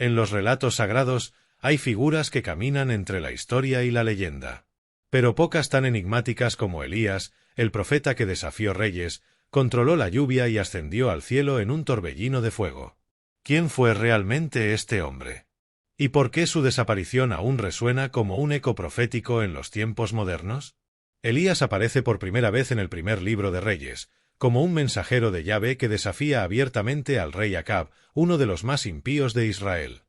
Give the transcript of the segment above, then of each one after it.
En los relatos sagrados hay figuras que caminan entre la historia y la leyenda. Pero pocas tan enigmáticas como Elías, el profeta que desafió reyes, controló la lluvia y ascendió al cielo en un torbellino de fuego. ¿Quién fue realmente este hombre? ¿Y por qué su desaparición aún resuena como un eco profético en los tiempos modernos? Elías aparece por primera vez en el primer libro de Reyes, como un mensajero de Yahvé que desafía abiertamente al rey Acab, uno de los más impíos de Israel.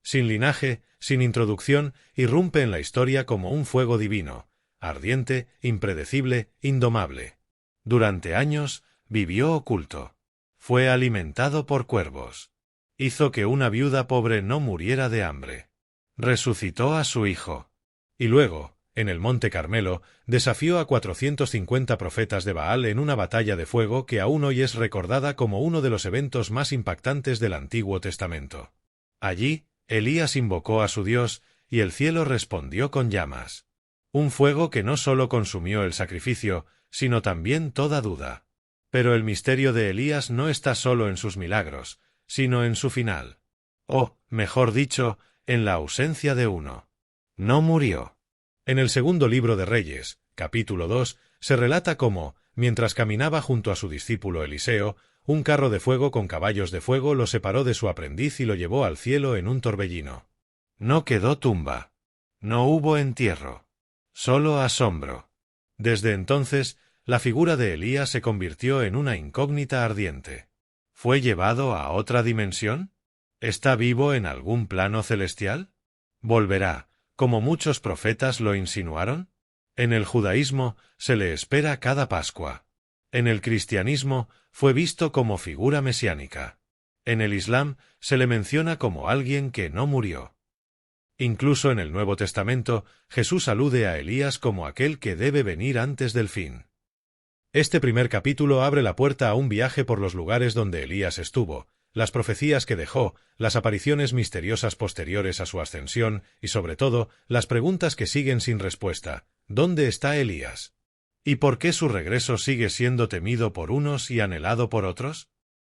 Sin linaje, sin introducción, irrumpe en la historia como un fuego divino, ardiente, impredecible, indomable. Durante años, vivió oculto. Fue alimentado por cuervos. Hizo que una viuda pobre no muriera de hambre. Resucitó a su hijo. Y luego, en el Monte Carmelo, desafió a 450 profetas de Baal en una batalla de fuego que aún hoy es recordada como uno de los eventos más impactantes del Antiguo Testamento. Allí, Elías invocó a su Dios, y el cielo respondió con llamas. Un fuego que no solo consumió el sacrificio, sino también toda duda. Pero el misterio de Elías no está solo en sus milagros, sino en su final. O, mejor dicho, en la ausencia de uno. No murió. En el segundo libro de Reyes, capítulo 2, se relata cómo, mientras caminaba junto a su discípulo Eliseo, un carro de fuego con caballos de fuego lo separó de su aprendiz y lo llevó al cielo en un torbellino. No quedó tumba. No hubo entierro. Solo asombro. Desde entonces, la figura de Elías se convirtió en una incógnita ardiente. ¿Fue llevado a otra dimensión? ¿Está vivo en algún plano celestial? ¿Volverá, como muchos profetas lo insinuaron? En el judaísmo se le espera cada Pascua. En el cristianismo fue visto como figura mesiánica. En el Islam se le menciona como alguien que no murió. Incluso en el Nuevo Testamento, Jesús alude a Elías como aquel que debe venir antes del fin. Este primer capítulo abre la puerta a un viaje por los lugares donde Elías estuvo, las profecías que dejó, las apariciones misteriosas posteriores a su ascensión y, sobre todo, las preguntas que siguen sin respuesta. ¿Dónde está Elías? ¿Y por qué su regreso sigue siendo temido por unos y anhelado por otros?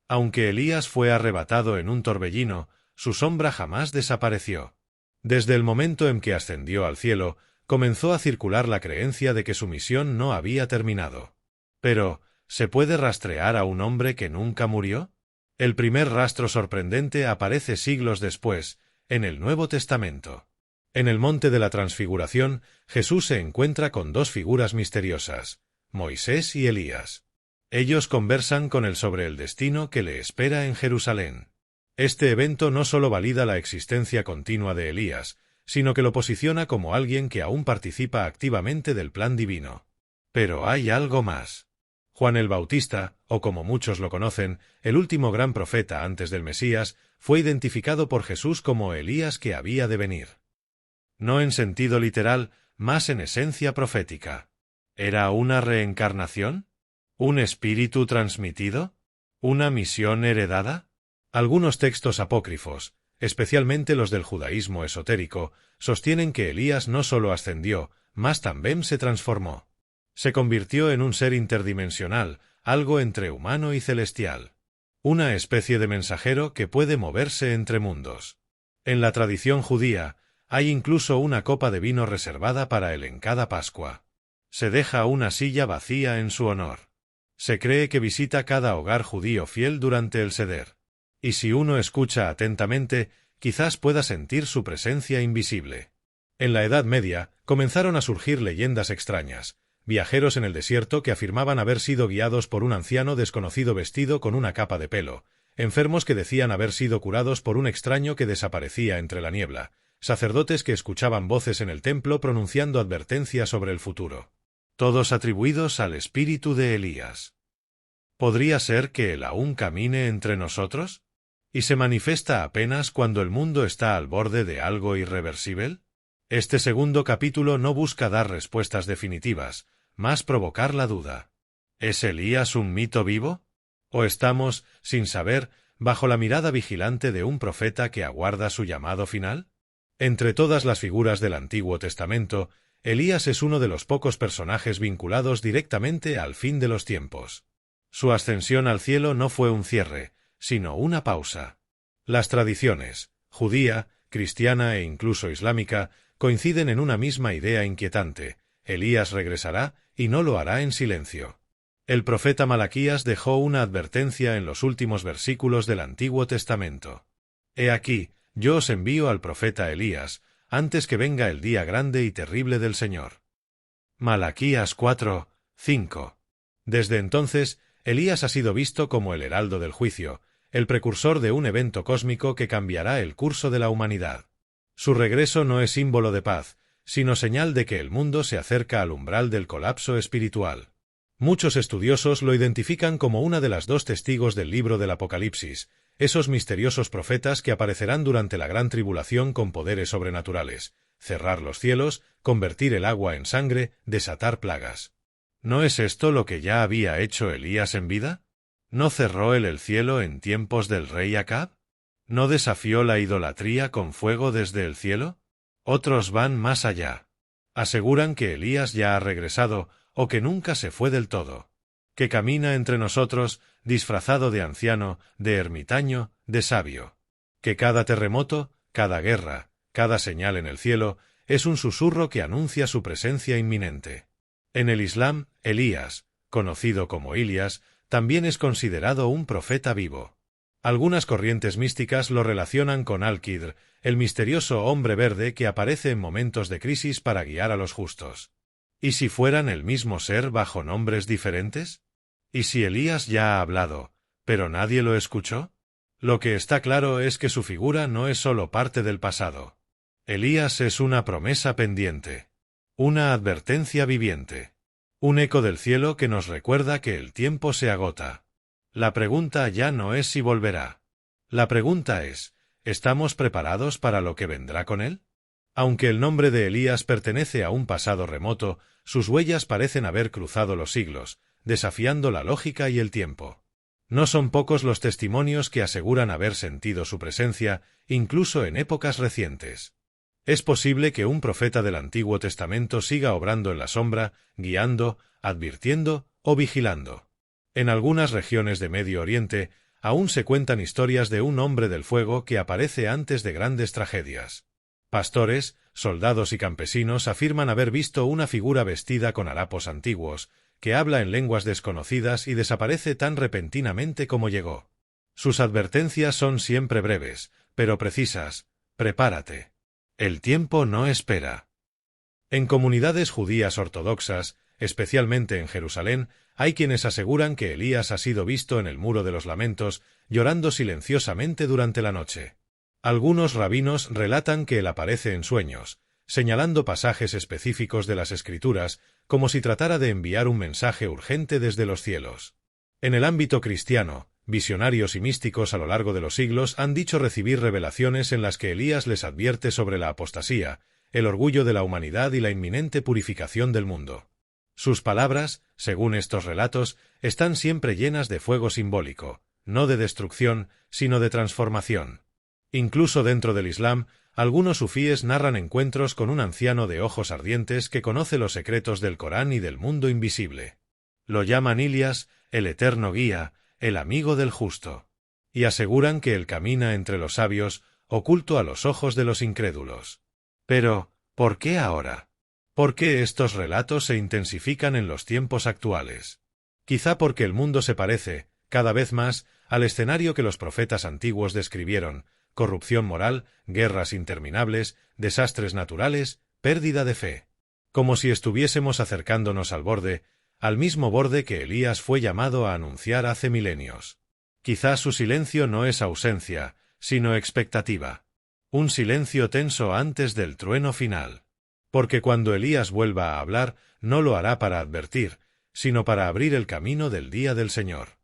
Aunque Elías fue arrebatado en un torbellino, su sombra jamás desapareció. Desde el momento en que ascendió al cielo, comenzó a circular la creencia de que su misión no había terminado. Pero, ¿se puede rastrear a un hombre que nunca murió? El primer rastro sorprendente aparece siglos después, en el Nuevo Testamento. En el Monte de la Transfiguración, Jesús se encuentra con dos figuras misteriosas, Moisés y Elías. Ellos conversan con él sobre el destino que le espera en Jerusalén. Este evento no solo valida la existencia continua de Elías, sino que lo posiciona como alguien que aún participa activamente del plan divino. Pero hay algo más. Juan el Bautista, o como muchos lo conocen, el último gran profeta antes del Mesías, fue identificado por Jesús como Elías que había de venir. No en sentido literal, más en esencia profética. ¿Era una reencarnación? ¿Un espíritu transmitido? ¿Una misión heredada? Algunos textos apócrifos, especialmente los del judaísmo esotérico, sostienen que Elías no solo ascendió, mas también se transformó. Se convirtió en un ser interdimensional, algo entre humano y celestial. Una especie de mensajero que puede moverse entre mundos. En la tradición judía, hay incluso una copa de vino reservada para él en cada Pascua. Se deja una silla vacía en su honor. Se cree que visita cada hogar judío fiel durante el Seder. Y si uno escucha atentamente, quizás pueda sentir su presencia invisible. En la Edad Media, comenzaron a surgir leyendas extrañas. Viajeros en el desierto que afirmaban haber sido guiados por un anciano desconocido vestido con una capa de pelo, enfermos que decían haber sido curados por un extraño que desaparecía entre la niebla, sacerdotes que escuchaban voces en el templo pronunciando advertencias sobre el futuro. Todos atribuidos al espíritu de Elías. ¿Podría ser que él aún camine entre nosotros? ¿Y se manifiesta apenas cuando el mundo está al borde de algo irreversible? Este segundo capítulo no busca dar respuestas definitivas, más provocar la duda. ¿Es Elías un mito vivo? ¿O estamos, sin saber, bajo la mirada vigilante de un profeta que aguarda su llamado final? Entre todas las figuras del Antiguo Testamento, Elías es uno de los pocos personajes vinculados directamente al fin de los tiempos. Su ascensión al cielo no fue un cierre, sino una pausa. Las tradiciones, judía, cristiana e incluso islámica, coinciden en una misma idea inquietante: Elías regresará y no lo hará en silencio. El profeta Malaquías dejó una advertencia en los últimos versículos del Antiguo Testamento. He aquí, yo os envío al profeta Elías, antes que venga el día grande y terrible del Señor. Malaquías 4, 5. Desde entonces, Elías ha sido visto como el heraldo del juicio, el precursor de un evento cósmico que cambiará el curso de la humanidad. Su regreso no es símbolo de paz, sino señal de que el mundo se acerca al umbral del colapso espiritual. Muchos estudiosos lo identifican como una de las dos testigos del libro del Apocalipsis, esos misteriosos profetas que aparecerán durante la gran tribulación con poderes sobrenaturales: cerrar los cielos, convertir el agua en sangre, desatar plagas. ¿No es esto lo que ya había hecho Elías en vida? ¿No cerró él el cielo en tiempos del rey Acab? ¿No desafió la idolatría con fuego desde el cielo? Otros van más allá. Aseguran que Elías ya ha regresado, o que nunca se fue del todo. Que camina entre nosotros, disfrazado de anciano, de ermitaño, de sabio. Que cada terremoto, cada guerra, cada señal en el cielo, es un susurro que anuncia su presencia inminente. En el Islam, Elías, conocido como Ilias, también es considerado un profeta vivo. Algunas corrientes místicas lo relacionan con Al-Qidr, el misterioso hombre verde que aparece en momentos de crisis para guiar a los justos. ¿Y si fueran el mismo ser bajo nombres diferentes? ¿Y si Elías ya ha hablado, pero nadie lo escuchó? Lo que está claro es que su figura no es solo parte del pasado. Elías es una promesa pendiente, una advertencia viviente, un eco del cielo que nos recuerda que el tiempo se agota. La pregunta ya no es si volverá. La pregunta es: ¿estamos preparados para lo que vendrá con él? Aunque el nombre de Elías pertenece a un pasado remoto, sus huellas parecen haber cruzado los siglos, desafiando la lógica y el tiempo. No son pocos los testimonios que aseguran haber sentido su presencia, incluso en épocas recientes. Es posible que un profeta del Antiguo Testamento siga obrando en la sombra, guiando, advirtiendo o vigilando. En algunas regiones de Medio Oriente, aún se cuentan historias de un hombre del fuego que aparece antes de grandes tragedias. Pastores, soldados y campesinos afirman haber visto una figura vestida con harapos antiguos, que habla en lenguas desconocidas y desaparece tan repentinamente como llegó. Sus advertencias son siempre breves, pero precisas: prepárate. El tiempo no espera. En comunidades judías ortodoxas, especialmente en Jerusalén, hay quienes aseguran que Elías ha sido visto en el Muro de los Lamentos, llorando silenciosamente durante la noche. Algunos rabinos relatan que él aparece en sueños, señalando pasajes específicos de las Escrituras, como si tratara de enviar un mensaje urgente desde los cielos. En el ámbito cristiano, visionarios y místicos a lo largo de los siglos han dicho recibir revelaciones en las que Elías les advierte sobre la apostasía, el orgullo de la humanidad y la inminente purificación del mundo. Sus palabras, según estos relatos, están siempre llenas de fuego simbólico, no de destrucción, sino de transformación. Incluso dentro del Islam, algunos sufíes narran encuentros con un anciano de ojos ardientes que conoce los secretos del Corán y del mundo invisible. Lo llaman Ilias, el eterno guía, el amigo del justo. Y aseguran que él camina entre los sabios, oculto a los ojos de los incrédulos. Pero, ¿por qué ahora? ¿Por qué estos relatos se intensifican en los tiempos actuales? Quizá porque el mundo se parece, cada vez más, al escenario que los profetas antiguos describieron: corrupción moral, guerras interminables, desastres naturales, pérdida de fe. Como si estuviésemos acercándonos al mismo borde que Elías fue llamado a anunciar hace milenios. Quizás su silencio no es ausencia, sino expectativa. Un silencio tenso antes del trueno final. Porque cuando Elías vuelva a hablar, no lo hará para advertir, sino para abrir el camino del día del Señor.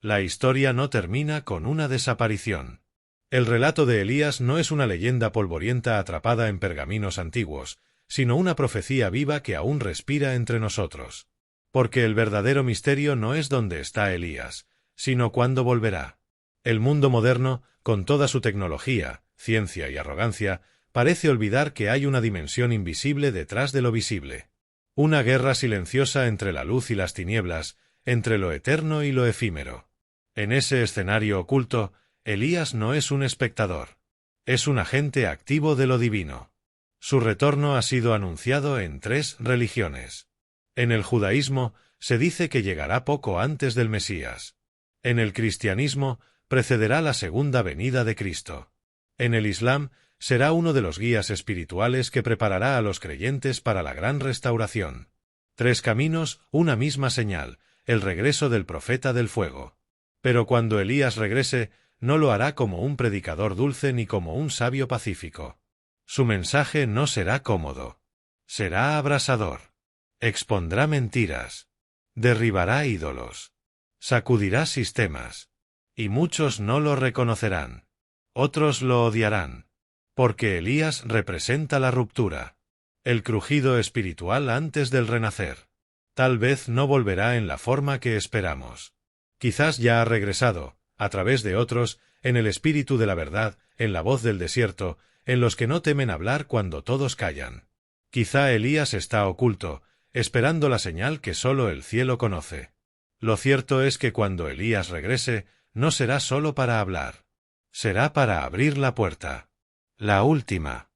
La historia no termina con una desaparición. El relato de Elías no es una leyenda polvorienta atrapada en pergaminos antiguos, sino una profecía viva que aún respira entre nosotros. Porque el verdadero misterio no es dónde está Elías, sino cuándo volverá. El mundo moderno, con toda su tecnología, ciencia y arrogancia, parece olvidar que hay una dimensión invisible detrás de lo visible. Una guerra silenciosa entre la luz y las tinieblas, entre lo eterno y lo efímero. En ese escenario oculto, Elías no es un espectador. Es un agente activo de lo divino. Su retorno ha sido anunciado en 3 religiones. En el judaísmo se dice que llegará poco antes del Mesías. En el cristianismo precederá la segunda venida de Cristo. En el Islam será uno de los guías espirituales que preparará a los creyentes para la gran restauración. 3 caminos, una misma señal, el regreso del profeta del fuego. Pero cuando Elías regrese, no lo hará como un predicador dulce ni como un sabio pacífico. Su mensaje no será cómodo. Será abrasador. Expondrá mentiras. Derribará ídolos. Sacudirá sistemas. Y muchos no lo reconocerán. Otros lo odiarán. Porque Elías representa la ruptura. El crujido espiritual antes del renacer. Tal vez no volverá en la forma que esperamos. Quizás ya ha regresado, a través de otros, en el espíritu de la verdad, en la voz del desierto, en los que no temen hablar cuando todos callan. Quizá Elías está oculto, esperando la señal que solo el cielo conoce. Lo cierto es que cuando Elías regrese, no será solo para hablar. Será para abrir la puerta. La última.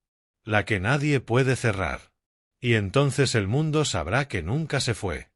La que nadie puede cerrar. Y entonces el mundo sabrá que nunca se fue.